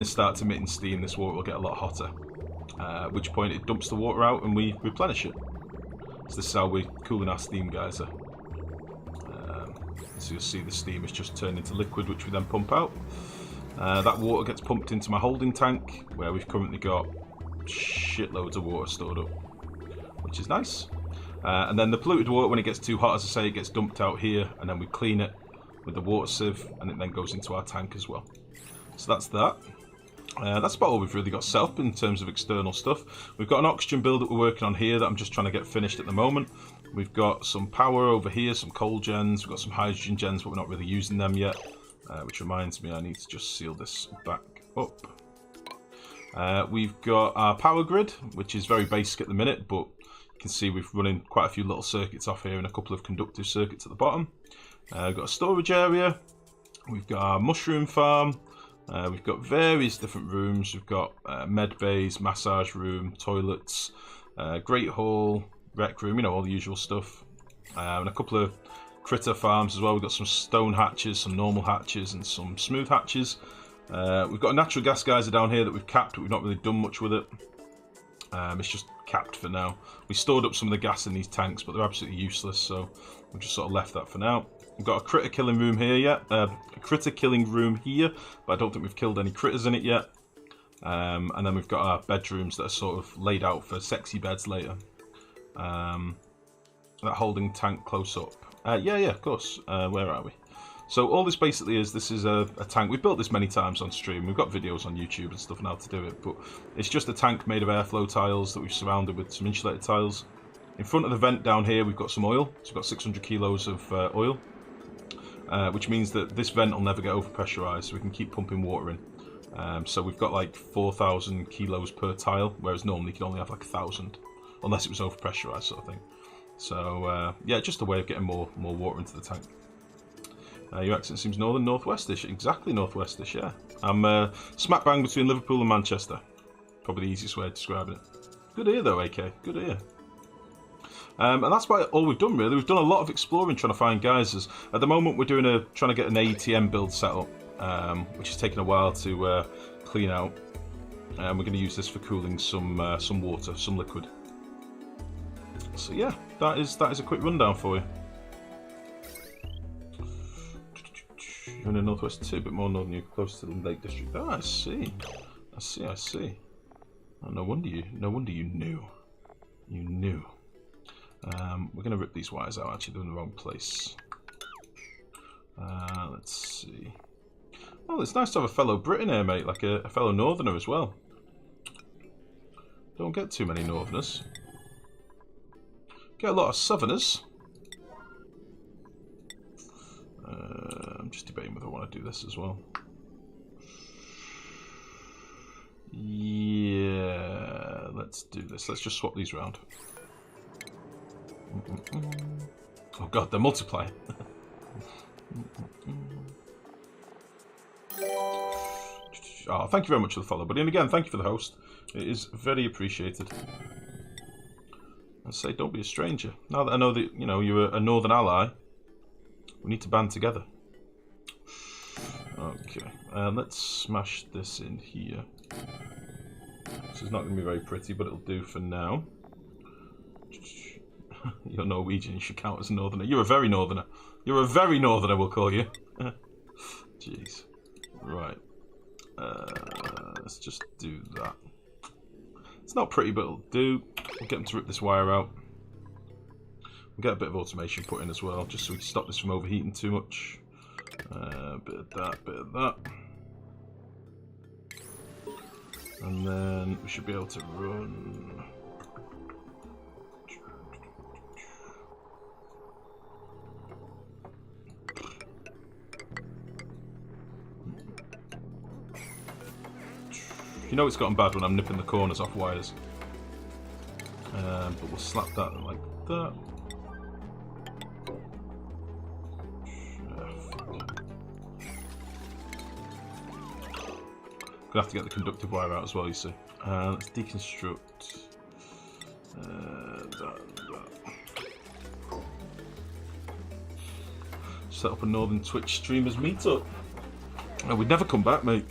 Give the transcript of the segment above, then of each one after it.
starts emitting steam, this water will get a lot hotter. At which point it dumps the water out and we replenish it. So this is how we're cooling our steam geyser. So you'll see the steam is just turned into liquid, which we then pump out. That water gets pumped into my holding tank, where we've currently got shitloads of water stored up, which is nice. And then the polluted water, when it gets too hot, as I say, it gets dumped out here, and then we clean it with the water sieve, and it then goes into our tank as well. So that's that. That's about all we've really got set up in terms of external stuff. We've got an oxygen build that we're working on here that I'm just trying to get finished at the moment. We've got some power over here, some coal gens, we've got some hydrogen gens, but we're not really using them yet. Which reminds me, I need to just seal this back up. We've got our power grid, which is very basic at the minute, but you can see we've running quite a few little circuits off here and a couple of conductive circuits at the bottom. We've got a storage area, we've got our mushroom farm, we've got various different rooms. We've got med bays, massage room, toilets, great hall, rec room, you know, all the usual stuff. And a couple of critter farms as well. We've got some stone hatches, some normal hatches, and some smooth hatches. We've got a natural gas geyser down here that we've capped, but we've not really done much with it. It's just capped for now. We stored up some of the gas in these tanks, but they're absolutely useless, so we've just sort of left that for now. We've got a critter killing room here yet. A critter killing room here, but I don't think we've killed any critters in it yet. And then we've got our bedrooms that are sort of laid out for sexy beds later. That holding tank close up. Yeah, of course. Where are we? So all this basically is, this is a tank. We've built this many times on stream. We've got videos on YouTube and stuff on how to do it, but it's just a tank made of airflow tiles that we've surrounded with some insulated tiles. In front of the vent down here, we've got some oil. So we've got 600 kilos of oil, which means that this vent will never get overpressurized, so we can keep pumping water in. So we've got like 4,000 kilos per tile, whereas normally you can only have like 1,000, unless it was overpressurized sort of thing. So yeah, just a way of getting more water into the tank. Your accent seems northern, northwestish. Exactly northwestish, yeah. I'm smack bang between Liverpool and Manchester. Probably the easiest way of describing it. Good ear though, AK. Good ear. And that's about all we've done really. We've done a lot of exploring trying to find geysers. At the moment we're doing trying to get an ATM build set up, which is taking a while to clean out. And we're going to use this for cooling some water, some liquid. So yeah, that is a quick rundown for you. You're in the northwest too, a bit more northern, you're close to the Lake District. Oh, I see. Oh, no wonder you knew. You knew. We're going to rip these wires out, actually, they're in the wrong place. Let's see. Oh, it's nice to have a fellow Briton here, mate, like a fellow northerner as well. Don't get too many northerners. Get a lot of southerners. I'm just debating whether I want to do this as well. Yeah, let's do this. Let's just swap these around. Oh god, they're multiplying. Oh, thank you very much for the follow, buddy. And again, thank you for the host. It is very appreciated. I say, don't be a stranger. Now that I know that, you know, you're a northern ally, we need to band together. Okay, let's smash this in here. This is not going to be very pretty, but it'll do for now. You're Norwegian, you should count as a northerner. You're a very northerner. You're a very northerner, we'll call you. Jeez. Right. Let's just do that. It's not pretty, but it'll do. We'll get them to rip this wire out. We'll get a bit of automation put in as well, just so we can stop this from overheating too much. Bit of that, bit of that. And then we should be able to run... You know it's gotten bad when I'm nipping the corners off wires. But we'll slap that like that. Gonna have to get the conductive wire out as well, you see. Let's deconstruct that. Set up a Northern Twitch streamers meetup. Oh, we'd never come back, mate.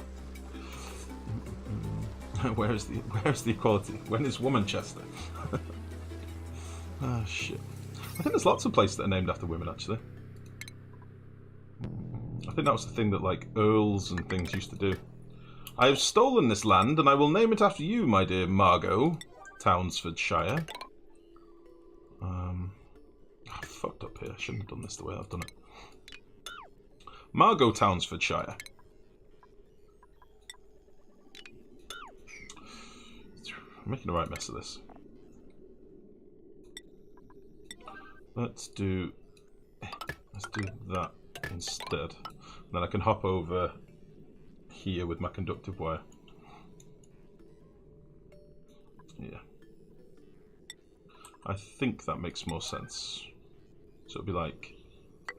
Where's the equality? When is Womanchester? Ah, shit. I think there's lots of places that are named after women, actually. I think that was the thing that, like, earls and things used to do. I have stolen this land, and I will name it after you, my dear Margot, Townsfordshire. I fucked up here. I shouldn't have done this the way I've done it. Margot, Townsfordshire. I'm making a right mess of this. Let's do that instead. And then I can hop over here with my conductive wire. Yeah. I think that makes more sense. So it'll be like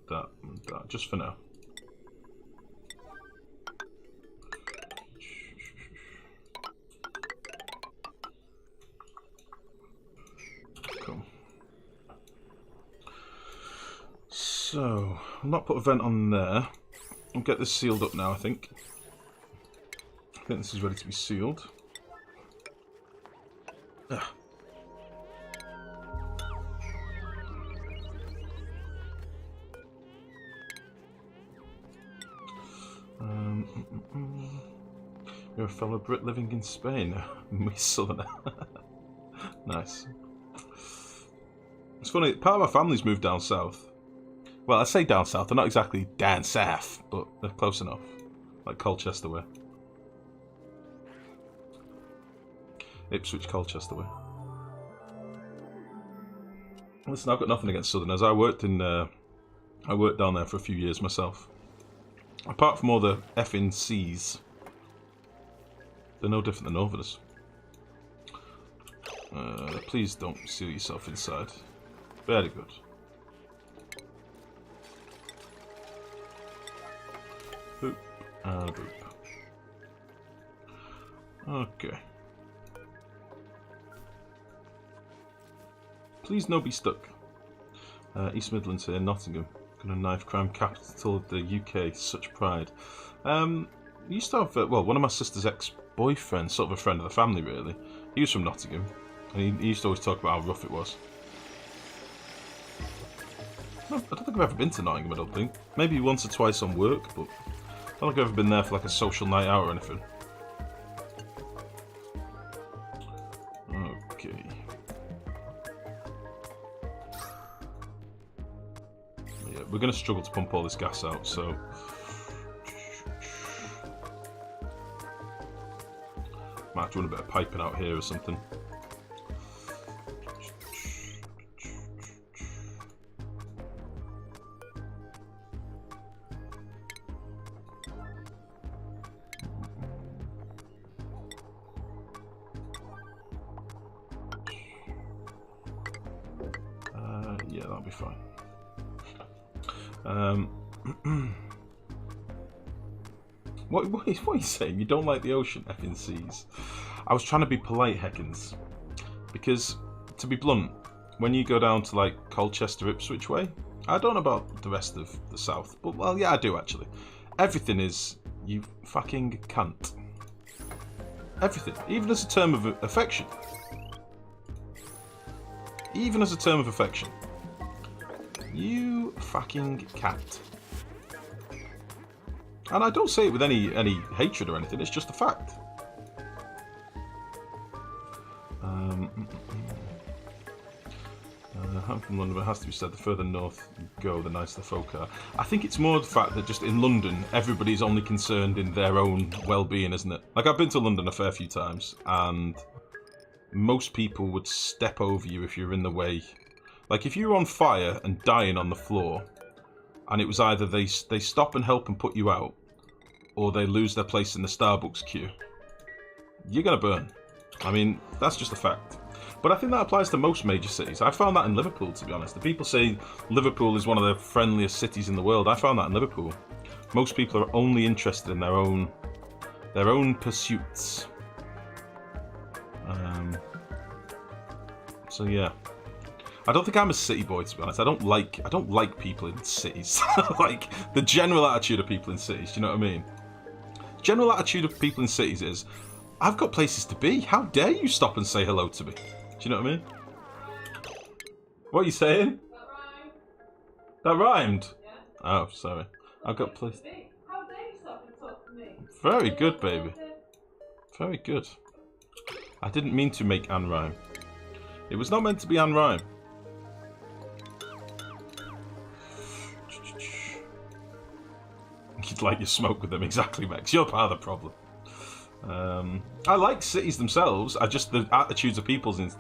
that and that, just for now. Cool. So, I'll not put a vent on there. I'll get this sealed up now, I think. I think this is ready to be sealed. Ah. You're a fellow Brit living in Spain. Me southerner. Nice. It's funny, part of my family's moved down south. Well, I say down south, they're not exactly down south, but they're close enough. Like Colchester way. Ipswich, Colchester way. Listen, I've got nothing against southerners. I worked down there for a few years myself. Apart from all the effing C's, they're no different than northerners. Please don't seal yourself inside. Very good. Boop and boop. Okay. Please no be stuck. East Midlands here, Nottingham. Gun and knife crime capital of the UK. Such pride. Used to have, well, one of my sister's ex-boyfriends, sort of a friend of the family really. He was from Nottingham. And he used to always talk about how rough it was. No, I don't think I've ever been to Nottingham, I don't think. Maybe once or twice on work, but I don't think I've ever been there for like a social night out or anything. Okay. Yeah, we're going to struggle to pump all this gas out, so... Might have to run a bit of piping out here or something. Yeah, that'll be fine. What are you saying? You don't like the ocean, effing seas? I was trying to be polite, Heckins. Because, to be blunt, when you go down to like Colchester, Ipswich way, I don't know about the rest of the south, but well, yeah, I do actually. Everything is, you fucking cunt. Everything, even as a term of affection. Even as a term of affection. You fucking cat. And I don't say it with any hatred or anything, it's just a fact. I'm from London, but it has to be said, the further north you go, the nicer the folk are. I think it's more the fact that just in London, everybody's only concerned in their own well-being, isn't it? Like, I've been to London a fair few times, and most people would step over you if you're in the way. Like, if you were on fire and dying on the floor, and it was either they stop and help and put you out, or they lose their place in the Starbucks queue, you're gonna burn. I mean, that's just a fact. But I think that applies to most major cities. I found that in Liverpool, to be honest. The people say Liverpool is one of the friendliest cities in the world. I found that in Liverpool. Most people are only interested in their own pursuits. So yeah. I don't think I'm a city boy, to be honest. I don't like people in cities. Like, the general attitude of people in cities, do you know what I mean? General attitude of people in cities is, I've got places to be. How dare you stop and say hello to me? Do you know what I mean? What are you saying? That rhymed. Oh, sorry. I've got places. How dare you stop and talk to me? Very good, baby. Very good. I didn't mean to make Anne rhyme. It was not meant to be Anne rhyme. You'd like your smoke with them, exactly, Max. You're part of the problem. I like cities themselves. The attitudes of people's in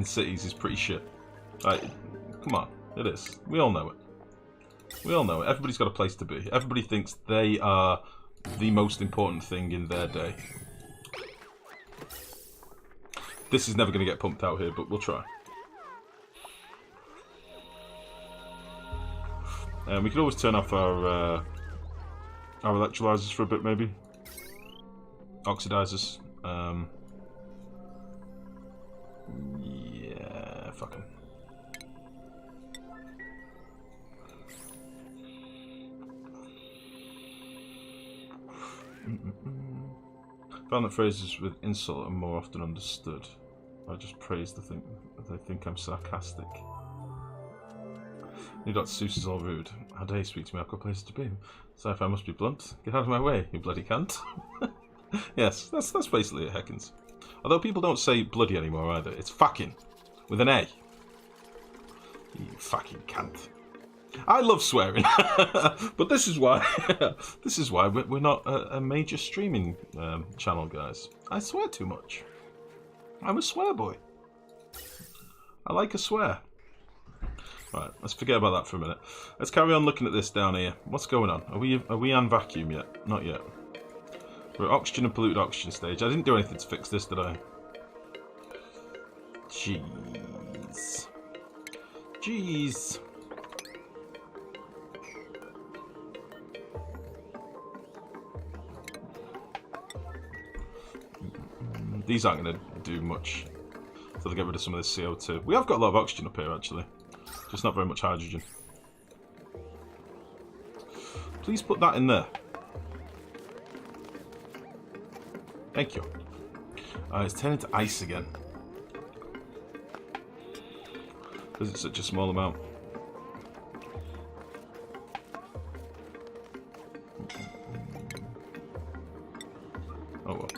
cities is pretty shit. Like, come on, it is. We all know it. We all know it. Everybody's got a place to be. Everybody thinks they are the most important thing in their day. This is never going to get pumped out here, but we'll try. We could always turn off our electrolyzers for a bit, maybe. Oxidizers. Yeah, fuck 'em. Found that phrases with insult are more often understood. I just praise the thing. They think I'm sarcastic. You Dr. Seuss is all rude. How dare you speak to me? I've got places to be. Sci-fi must be blunt. Get out of my way, you bloody cunt. Yes, that's basically it, Heckins. Although people don't say bloody anymore either. It's fucking. With an A. You fucking cunt. I love swearing. But this is why we're not a major streaming channel, guys. I swear too much. I'm a swear boy. I like a swear. Right, let's forget about that for a minute. Let's carry on looking at this down here. What's going on? Are we on vacuum yet? Not yet. We're at oxygen and polluted oxygen stage. I didn't do anything to fix this, did I? Jeez. Jeez. These aren't going to do much until they get rid of some of this CO2. We have got a lot of oxygen up here, actually. Just not very much hydrogen. Please put that in there. Thank you. It's turning to ice again. Because it's such a small amount. Oh well.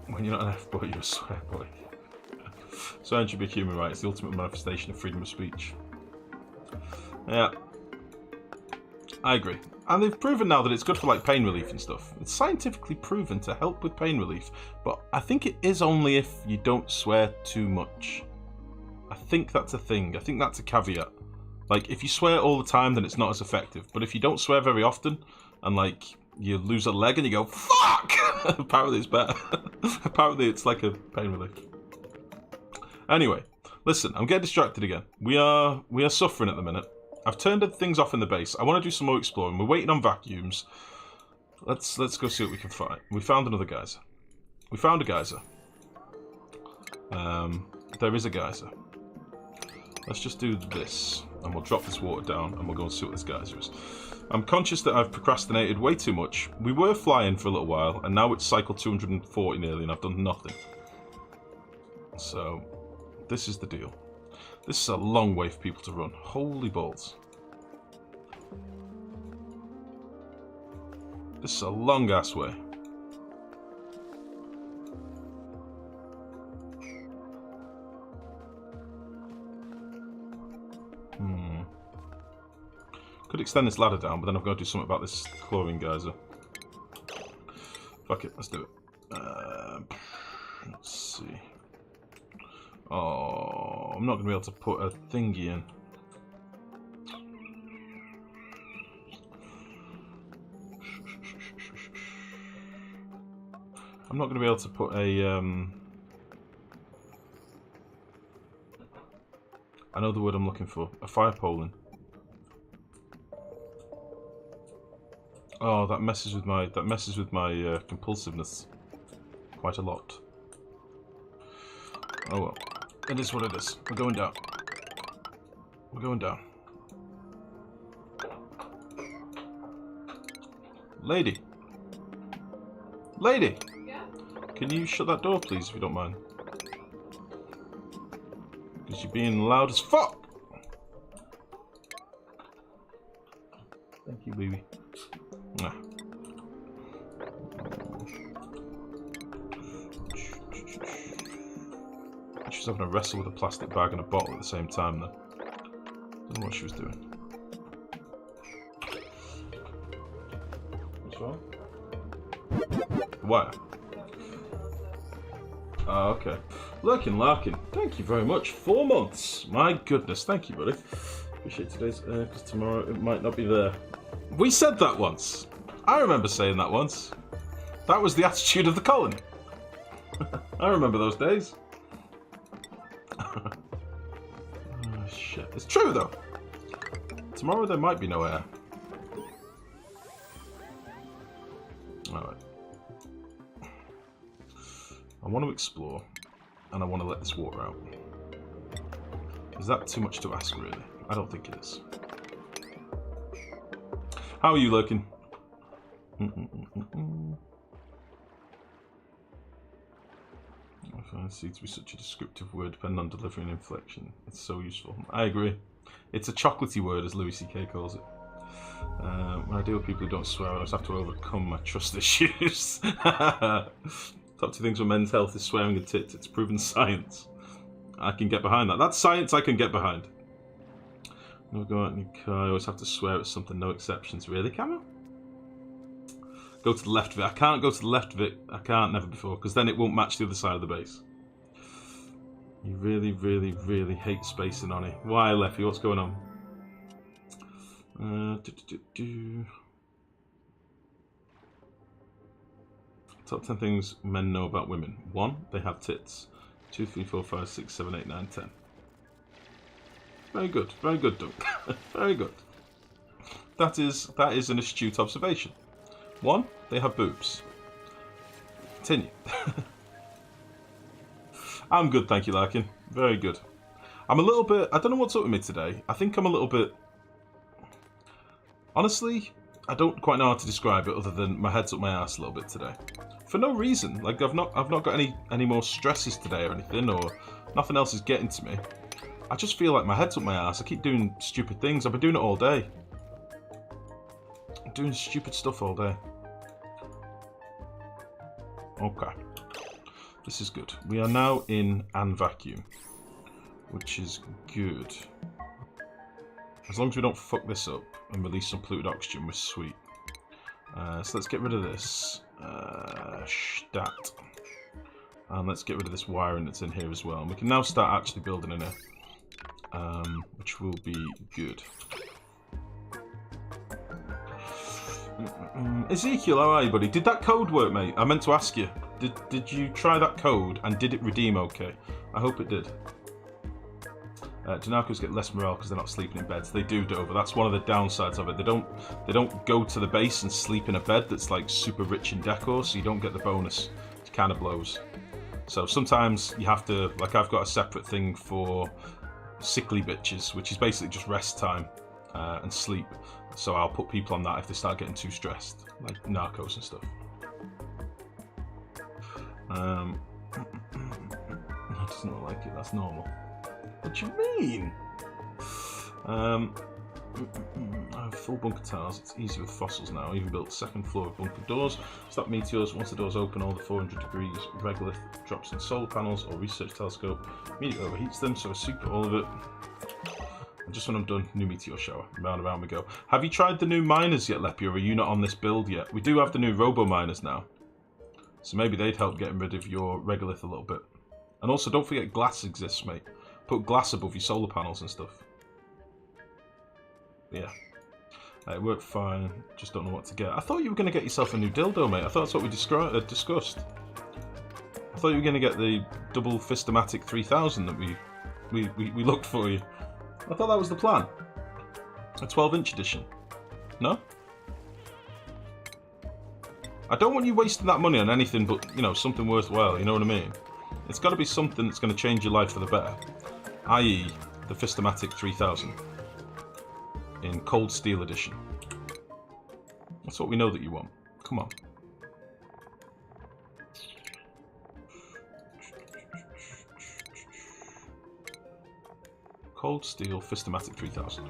When you're not an F-boy, you're a swear boy. Swearing should be a human right. It's the ultimate manifestation of freedom of speech. Yeah. I agree. And they've proven now that it's good for like pain relief and stuff. It's scientifically proven to help with pain relief. But I think it is only if you don't swear too much. I think that's a thing. I think that's a caveat. Like, if you swear all the time, then it's not as effective. But if you don't swear very often, and like, you lose a leg and you go, fuck! Apparently it's better. Apparently it's like a pain relief. Anyway, listen, I'm getting distracted again. We are suffering at the minute. I've turned things off in the base. I want to do some more exploring. We're waiting on vacuums. Let's go see what we can find. We found another geyser. We found a geyser. There is a geyser. Let's just do this, and we'll drop this water down, and we'll go and see what this geyser is. I'm conscious that I've procrastinated way too much. We were flying for a little while, and now it's cycle 240 nearly, and I've done nothing. So, this is the deal. This is a long way for people to run. Holy balls. This is a long-ass way. Could extend this ladder down, but then I've got to do something about this chlorine geyser. Fuck it, let's do it. Let's see. Oh, I'm not going to be able to put a thingy in. I'm not going to be able to put a... I know the word I'm looking for. A fire pole in. Oh, that messes with my compulsiveness quite a lot. Oh well, it is what it is. We're going down. We're going down. Lady. Lady! Yeah? Can you shut that door, please, if you don't mind? Because you're being loud as fuck! Thank you, baby. Nah. She was having a wrestle with a plastic bag and a bottle at the same time, though. Don't know what she was doing. What's wrong? Wire. Oh, okay. Larkin, thank you very much. 4 months. My goodness, thank you, buddy. Appreciate today's, because tomorrow it might not be there. We said that once. I remember saying that once. That was the attitude of the colony. I remember those days. Oh, shit. It's true, though. Tomorrow there might be no air. Alright. I want to explore, and I want to let this water out. Is that too much to ask, really? I don't think it is. How are you lurking? I find seed to be such a descriptive word, depending on delivery and inflection. It's so useful. I agree. It's a chocolatey word, as Louis C.K. calls it. When I deal with people who don't swear, I just have to overcome my trust issues. Top 2 things for men's health is swearing and tits. It's proven science. I can get behind that. That's science I can get behind. Never go out in your car. I always have to swear at something. No exceptions. Really, Camo? Go to the left of it. I can't go to the left of it. I can't, never before, because then it won't match the other side of the base. You really, really, really hate spacing on it. Why, Leffy? What's going on? Top 10 things men know about women. 1, they have tits. 2, 3, 4, 5, 6, 7, 8, 9, 10. Very good, Doug. Very good. That is an astute observation. 1, they have boobs. Continue. I'm good, thank you, Larkin. Very good. I'm a little bit... I don't know what's up with me today. I think I'm a little bit... Honestly, I don't quite know how to describe it other than my head's up my ass a little bit today. For no reason. Like, I've not got any more stresses today or anything, or nothing else is getting to me. I just feel like my head's up my ass. I keep doing stupid things. I've been doing it all day. I'm doing stupid stuff all day. Okay. This is good. We are now in an vacuum, which is good. As long as we don't fuck this up and release some polluted oxygen, we're sweet. So let's get rid of this. Stat. And let's get rid of this wiring that's in here as well. And we can now start actually building in here, which will be good. Ezekiel, how are you, buddy? Did that code work, mate? I meant to ask you. Did you try that code and did it redeem okay? I hope it did. Janakos get less morale because they're not sleeping in beds. They do, Dover. That's one of the downsides of it. They don't go to the base and sleep in a bed that's like super rich in decor, so you don't get the bonus. It kind of blows. So sometimes you have to, like, I've got a separate thing for sickly bitches, which is basically just rest time and sleep. So I'll put people on that if they start getting too stressed, like narcos and stuff. I just don't like it. That's normal. What do you mean? I have full bunker tiles. It's easy with fossils now. I even built the second floor of bunker doors. Stop meteors. Once the doors open, all the 400 degrees regolith drops in solar panels or research telescope. Immediately overheats them, so I super all of it. And just when I'm done, new meteor shower. Round and round we go. Have you tried the new miners yet, Leppy, or are you not on this build yet? We do have the new robo miners now. So maybe they'd help getting rid of your regolith a little bit. And also, don't forget glass exists, mate. Put glass above your solar panels and stuff. Yeah. It worked fine. Just don't know what to get. I thought you were going to get yourself a new dildo, mate. I thought that's what we discussed. I thought you were going to get the double Fistomatic 3000 that we looked for you. I thought that was the plan. A 12-inch edition. No? I don't want you wasting that money on anything but, you know, something worthwhile, you know what I mean? It's got to be something that's going to change your life for the better. I.e. the Fistomatic 3000 in Cold Steel Edition. That's what we know that you want. Come on. Cold steel, Fistomatic 3000.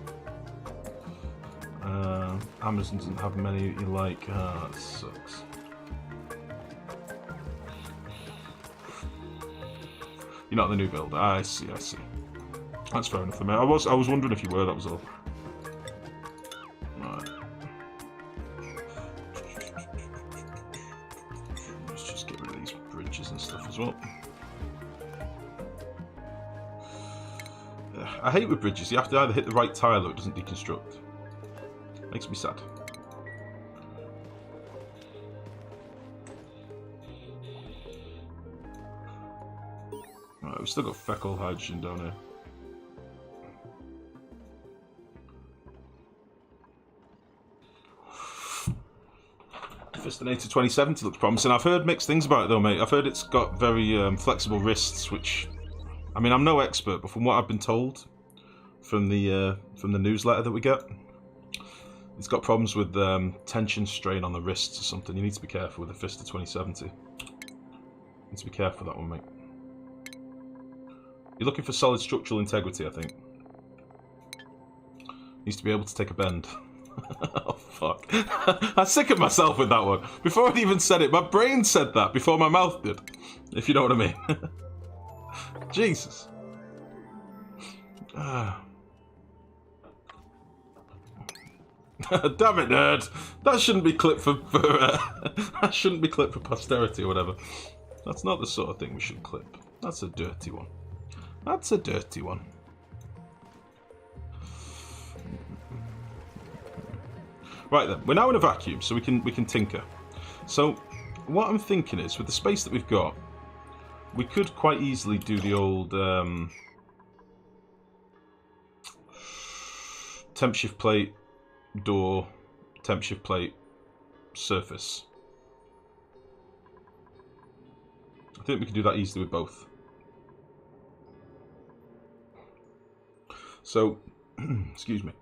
Amazon doesn't have many you like. That sucks. You're not the new builder. I see. That's fair enough for me. I was wondering if you were. That was all. Right. Let's just get rid of these bridges and stuff as well. I hate with bridges. You have to either hit the right tile or it doesn't deconstruct. Makes me sad. Right, we've still got fecal hydrogen down here. Fistinator 2070 looks promising. I've heard mixed things about it though, mate. I've heard it's got very flexible wrists, which, I mean, I'm no expert, but from what I've been told from the newsletter that we get, it's got problems with tension strain on the wrists or something. You need to be careful with the Fister 2070. You need to be careful with that one, mate. You're looking for solid structural integrity, I think. Needs to be able to take a bend. Oh, fuck. I'm sick of myself with that one. Before I'd even said it, my brain said that before my mouth did. If you know what I mean. Jesus. Damn it, nerd. That shouldn't be clipped for that shouldn't be clipped for posterity or whatever. That's not the sort of thing we should clip. That's a dirty one. That's a dirty one. Right then, we're now in a vacuum, so we can tinker. So what I'm thinking is, with the space that we've got, we could quite easily do the old temp shift plate, door, temp shift plate, surface. I think we can do that easily with both. So, excuse me.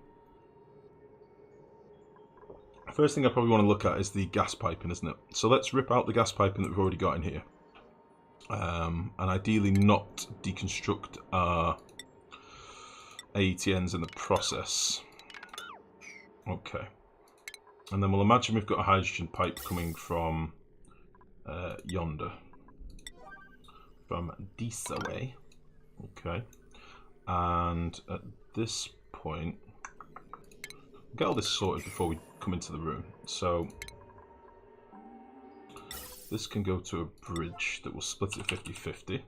First thing I probably want to look at is the gas piping, isn't it? So let's rip out the gas piping that we've already got in here. And ideally not deconstruct our AETNs in the process. Okay. And then we'll imagine we've got a hydrogen pipe coming from yonder. From this way. Okay. And at this point, get all this sorted before we come into the room. So this can go to a bridge that will split it 50-50.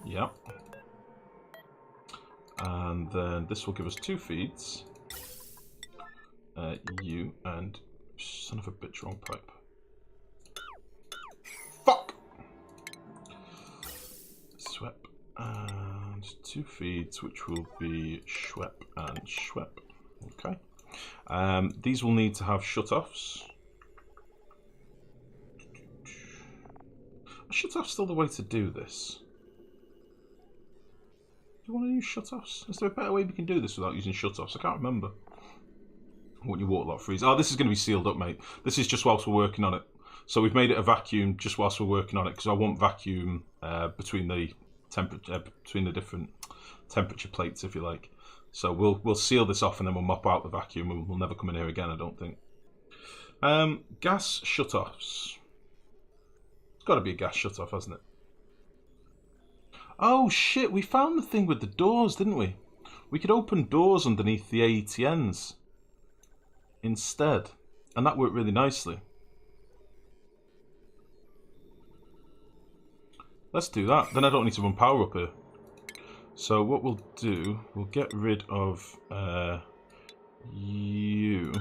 Yeah. And then this will give us two feeds. You and son of a bitch, wrong pipe. Fuck! Swep. And two feeds, which will be Schwep and Schwep. Okay. These will need to have shutoffs. Are shutoffs still the way to do this? Do you want to use shutoffs? Is there a better way we can do this without using shutoffs? I can't remember. What your water lot freeze? Oh, this is going to be sealed up, mate. This is just whilst we're working on it. So we've made it a vacuum just whilst we're working on it, because I want vacuum between the different temperature plates, if you like. So we'll seal this off and then we'll mop out the vacuum and we'll never come in here again, I don't think. Gas shutoffs. It's got to be a gas shutoff, hasn't it? Oh shit, we found the thing with the doors, didn't we? We could open doors underneath the AETNs instead, and that worked really nicely. Let's do that. Then I don't need to run power up here. So what we'll do, we'll get rid of you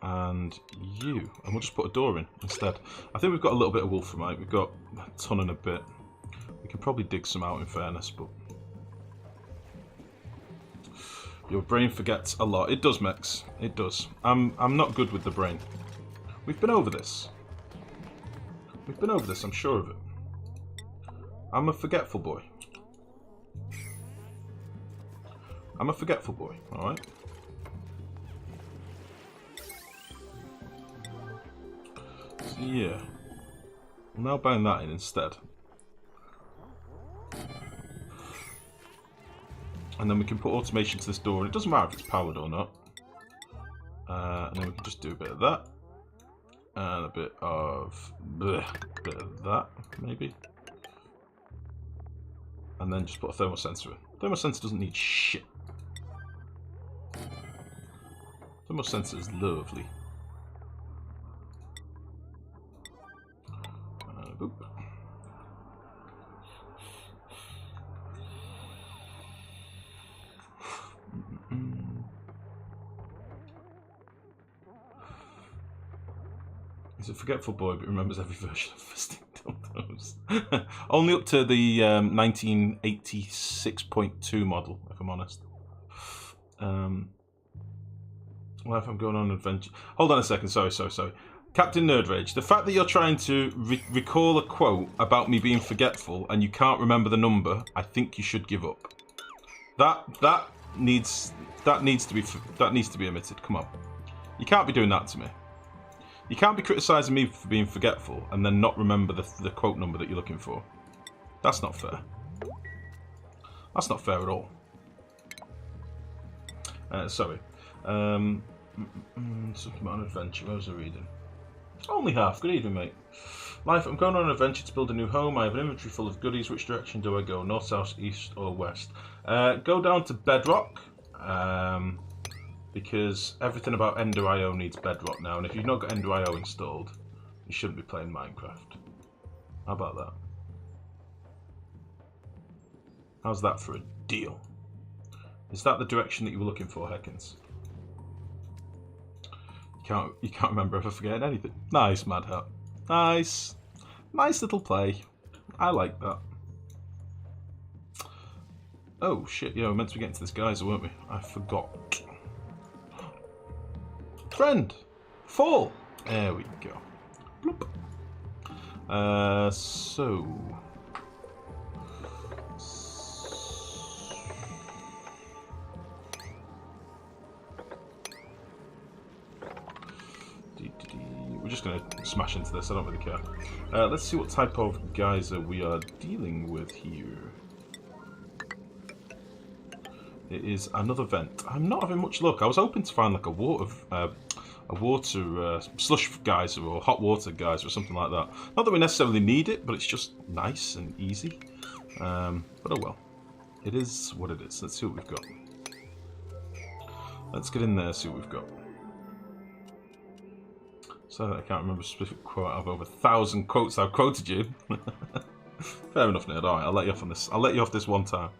and you, and we'll just put a door in instead. I think we've got a little bit of wolframite. We've got a ton and a bit. We can probably dig some out in fairness, but your brain forgets a lot. It does, Mex. It does. I'm not good with the brain. We've been over this. We've been over this, I'm sure of it. I'm a forgetful boy. I'm a forgetful boy, alright? Yeah. I'm now buying that in instead. And then we can put automation to this door, and it doesn't matter if it's powered or not. And then we can just do a bit of that. And a bit of that, maybe. And then just put a thermal sensor in. Thermal sensor doesn't need shit. Thermal sensor is lovely. Boop. He's a forgetful boy, but remembers every version of fisting dildos. Only up to the 1986.2 model, if I'm honest. Well, if I'm going on an adventure... Hold on a second, sorry. Captain Nerdrage, the fact that you're trying to recall a quote about me being forgetful and you can't remember the number, I think you should give up. That needs to be omitted. Come on, you can't be doing that to me. You can't be criticising me for being forgetful and then not remember the quote number that you're looking for. That's not fair. That's not fair at all. Sorry. Something about an adventure. What was I reading? Only half. Good evening, mate. Life, I'm going on an adventure to build a new home. I have an inventory full of goodies. Which direction do I go? North, south, east, or west? Go down to bedrock. Because everything about Ender.io needs bedrock now. And if you've not got Ender.io installed, you shouldn't be playing Minecraft. How about that? How's that for a deal? Is that the direction that you were looking for, Heckins? You can't remember ever forgetting anything. Nice, Mad Hat. Nice. Nice little play. I like that. Oh, shit. Yeah, we were meant to be getting to this geyser, weren't we? I forgot. Friend! Fall! There we go. Bloop. We're just going to smash into this, I don't really care. Let's see what type of geyser we are dealing with here. It is another vent. I'm not having much luck. I was hoping to find like a water slush geyser or hot water geyser or something like that. Not that we necessarily need it, but it's just nice and easy. But oh well. It is what it is. Let's see what we've got. Let's get in there, see what we've got. So I can't remember a specific quote. I have over 1,000 quotes I've quoted you. Fair enough, nerd. Alright, I'll let you off on this. I'll let you off this one time.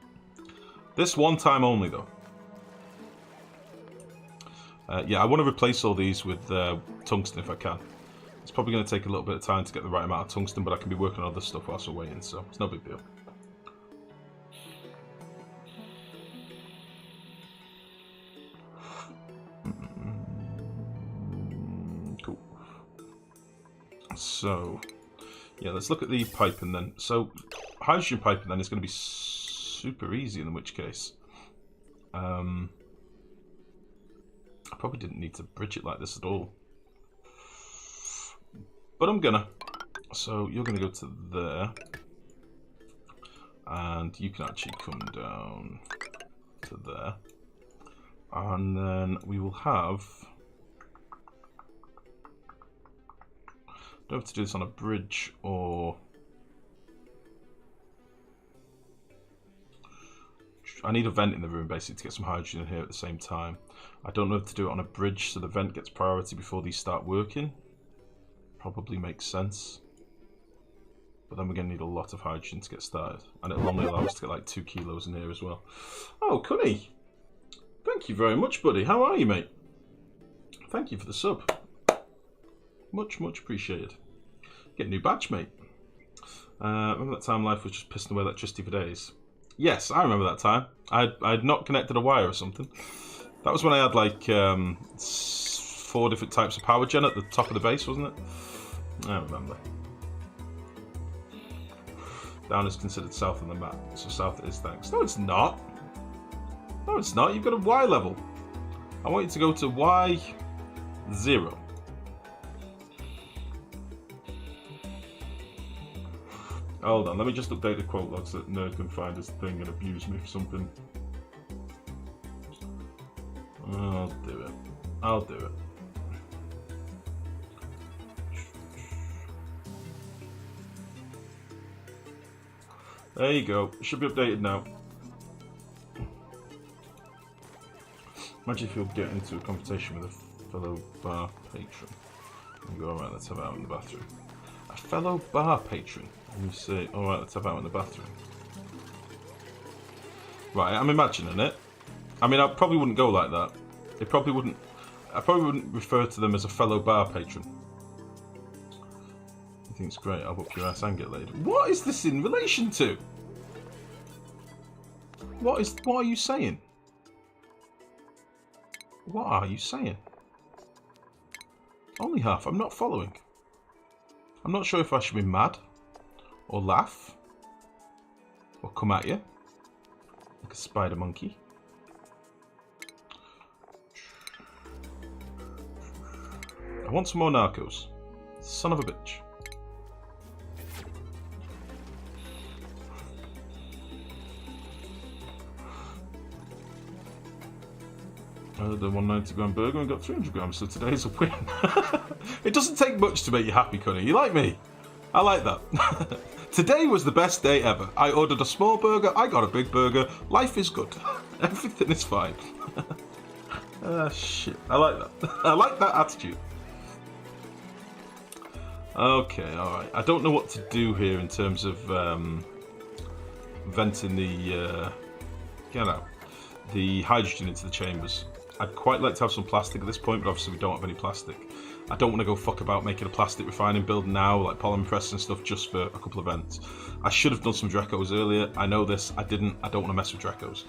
This one time only, though. Yeah, I want to replace all these with tungsten if I can. It's probably going to take a little bit of time to get the right amount of tungsten, but I can be working on other stuff whilst we're waiting, so it's no big deal. Cool. So, yeah, let's look at the piping then. So, hydrogen piping then is going to be super easy, in which case I probably didn't need to bridge it like this at all, but I'm gonna. So you're gonna go to there, and you can actually come down to there, and then we will have... Don't have to do this on a bridge, or I need a vent in the room basically to get some hydrogen in here at the same time. I don't know if to do it on a bridge so the vent gets priority before these start working. Probably makes sense. But then we're going to need a lot of hydrogen to get started. And it'll only allow us to get like 2 kilos in here as well. Oh, Cunny! Thank you very much, buddy. How are you, mate? Thank you for the sub. Much, much appreciated. Get a new badge, mate. Remember that time life was just pissing away electricity for days? Yes, I remember that time. I'd not connected a wire or something. That was when I had like 4 different types of power gen at the top of the base, wasn't it? I remember. Down is considered south on the map, so south it is, thanks. No, it's not. No, it's not. You've got a Y level. I want you to go to Y0. Hold on, let me just update the quote logs so that Nerd can find his thing and abuse me for something. I'll do it. I'll do it. There you go. It should be updated now. Imagine if you'll get into a conversation with a fellow bar patron and go, alright, let's have it out in the bathroom. A fellow bar patron? And you say, alright, let's have it out in the bathroom. Right, I'm imagining it. I mean, I probably wouldn't go like that. I probably wouldn't refer to them as a fellow bar patron. You think it's great, I'll whoop your ass and get laid. What is this in relation to? What are you saying? What are you saying? Only half, I'm not following. I'm not sure if I should be mad, or laugh, or come at you, like a spider monkey. I want some more narcos. Son of a bitch. I had a 190 gram burger and got 300 grams, so today's a win. It doesn't take much to make you happy, Cunny. You like me? I like that. Today was the best day ever. I ordered a small burger, I got a big burger. Life is good. Everything is fine. Shit. I like that. I like that attitude. Okay, alright. I don't know what to do here in terms of venting the the hydrogen into the chambers. I'd quite like to have some plastic at this point, but obviously we don't have any plastic. I don't want to go fuck about making a plastic refining build now, like polymer press and stuff, just for a couple of vents. I should have done some Drecos earlier. I know this. I didn't. I don't want to mess with Drecos.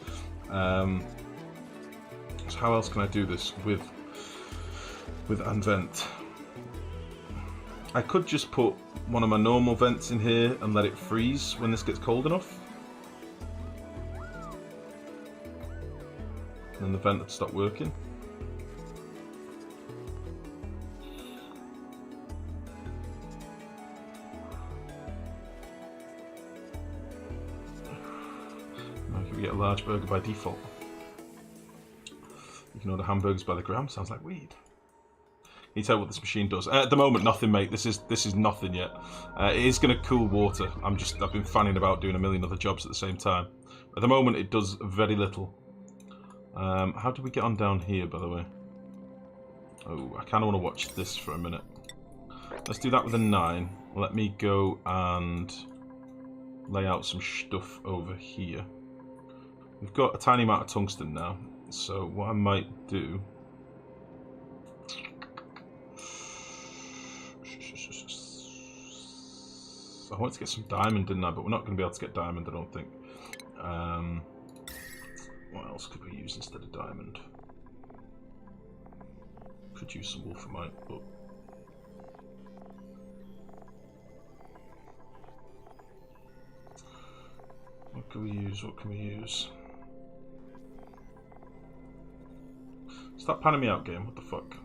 So how else can I do this with unvent? I could just put one of my normal vents in here and let it freeze when this gets cold enough. And then the vent would stop working. Now can we get a large burger by default? You can order hamburgers by the gram. Sounds like weed. Can you tell what this machine does? At the moment, nothing, mate. This is nothing yet. It is going to cool water. I've been fanning about doing a million other jobs at the same time. At the moment, it does very little. How do we get on down here, by the way? Oh, I kind of want to watch this for a minute. Let's do that with a 9. Let me go and lay out some stuff over here. We've got a tiny amount of tungsten now, so what I might do... I wanted to get some diamond, didn't I? But we're not going to be able to get diamond, I don't think. What else could we use instead of diamond? Could use some wolframite, but... What can we use? What can we use? Stop panning me out, game. What the fuck?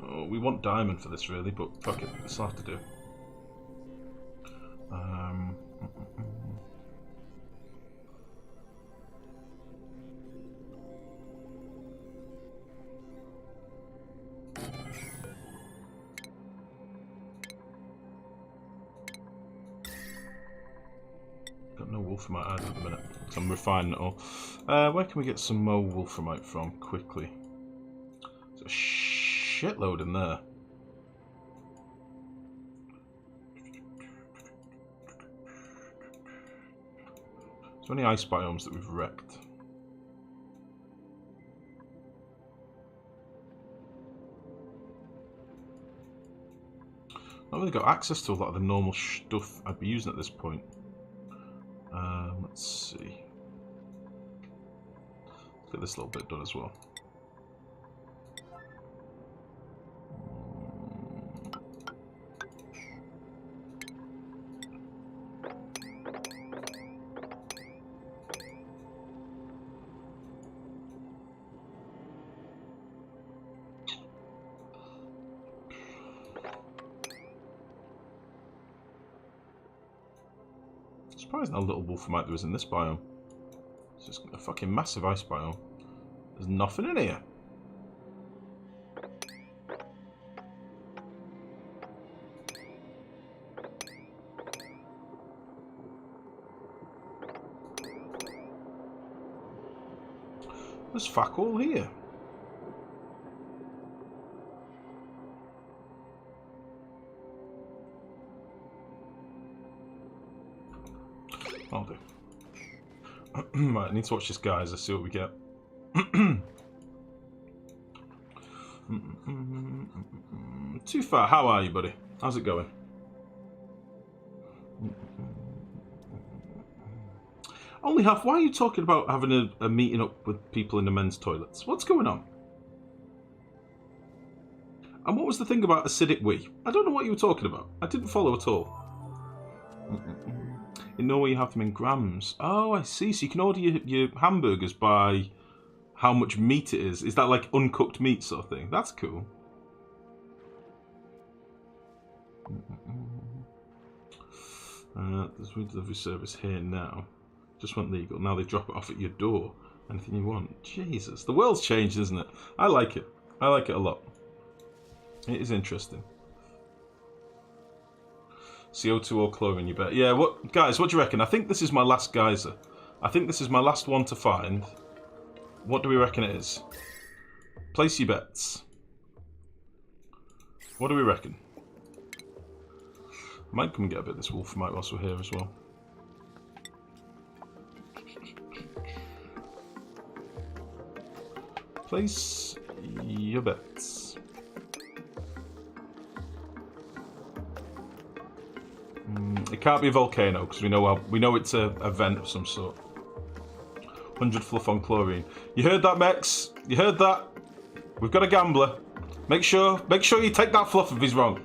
Oh, we want diamond for this, really, but fuck it. This will have to do. Got no wolframite either at the minute, so I'm refining it all. Where can we get some more wolframite from quickly? There's a shitload in there. So many ice biomes that we've wrecked. Not really got access to a lot of the normal stuff I'd be using at this point. Let's see. Let's get this little bit done as well. surprised how little wolframite there is in this biome. It's just a fucking massive ice biome. There's nothing in here. There's fuck all here. I'll do. Right, I need to watch this Geyser, see what we get. Too far. How are you, buddy? How's it going? Only half. Why are you talking about having a meeting up with people in the men's toilets? What's going on? And what was the thing about acidic wee? I don't know what you were talking about. I didn't follow at all. In Norway, you have them in grams. Oh, I see. So you can order your hamburgers by how much meat it is. Is that like uncooked meat sort of thing? That's cool. There's a delivery service here now. Just went legal. Now they drop it off at your door. Anything you want. Jesus. The world's changed, isn't it? I like it. I like it a lot. It is interesting. CO2 or chlorine, you bet. Yeah, what guys, what do you reckon? I think this is my last Geyser. I think this is my last one to find. What do we reckon it is? Place your bets. What do we reckon? Might come and get a bit of this wolframite whilst we're here as well. Place your bets. It can't be a volcano because we know it's a vent of some sort. 100 fluff on chlorine. You heard that, Mex? You heard that? We've got a gambler. Make sure you take that fluff if he's wrong.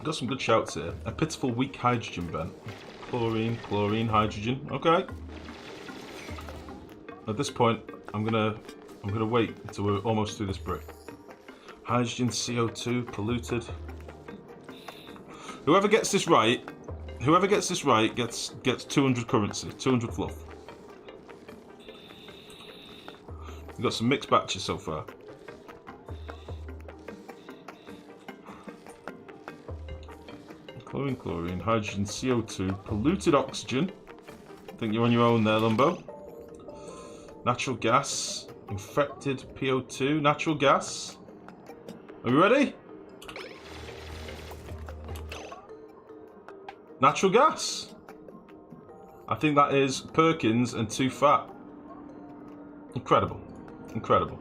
Got some good shouts here. A pitiful weak hydrogen vent. Chlorine, hydrogen. Okay. At this point, I'm gonna wait until we're almost through this brick. Hydrogen, CO2, polluted. Whoever gets this right gets 200 currency, 200 fluff. We've got some mixed batches so far. Chlorine, hydrogen, CO2, polluted oxygen. I think you're on your own there, Lumbo. Natural gas, infected PO2, natural gas. Are we ready? Natural gas. I think that is Perkins and too fat. Incredible. Incredible.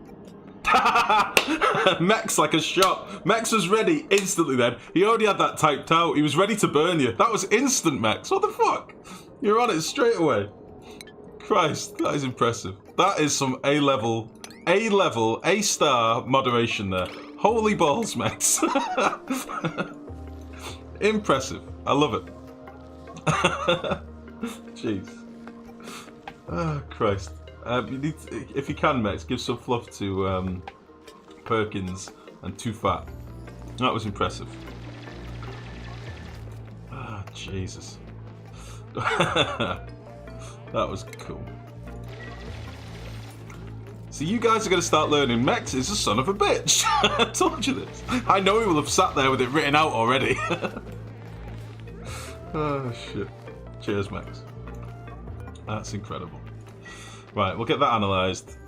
Mex like a shot. Mex was ready instantly then. He already had that typed out. He was ready to burn you. That was instant, Mex. What the fuck? You're on it straight away. Christ, that is impressive. That is some A-level, A-star moderation there. Holy balls, Mex. Impressive. I love it. Jeez. Oh, Christ. You need to, if you can, Mex, give some fluff to Perkins and Too Fat. That was impressive. Ah, Jesus. That was cool. So you guys are going to start learning Mex is a son of a bitch. I told you this. I know he will have sat there with it written out already. Oh, shit. Cheers, Mex. That's incredible. Right, we'll get that analysed.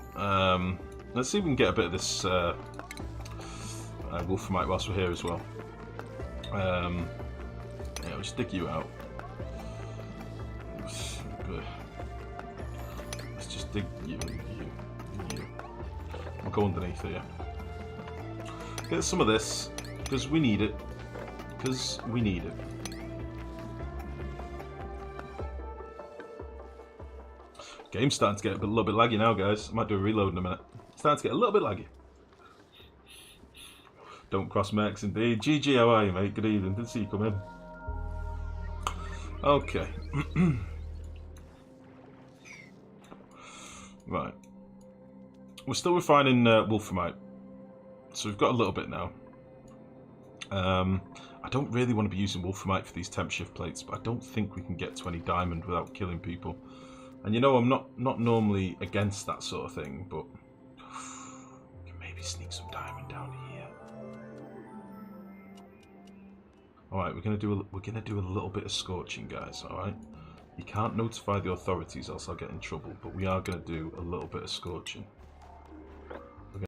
Let's see if we can get a bit of this wolframite whilst we're here as well. Yeah, we'll just dig you out. Let's just dig you. We'll go underneath here. Get some of this, because we need it. Game's starting to get a little bit laggy now, guys. I might do a reload in a minute. It's starting to get a little bit laggy. Don't cross Mex, indeed. GG, how are you, mate? Good evening. Didn't see you come in. Okay. Right. We're still refining wolframite. So we've got a little bit now. I'm I don't really want to be using wolframite for these temp shift plates, but I don't think we can get to any diamond without killing people. And you know, I'm not normally against that sort of thing, but we can maybe sneak some diamond down here. All right, we're gonna do a little bit of scorching, guys. All right, you can't notify the authorities, else I'll get in trouble. But we are gonna do a little bit of scorching.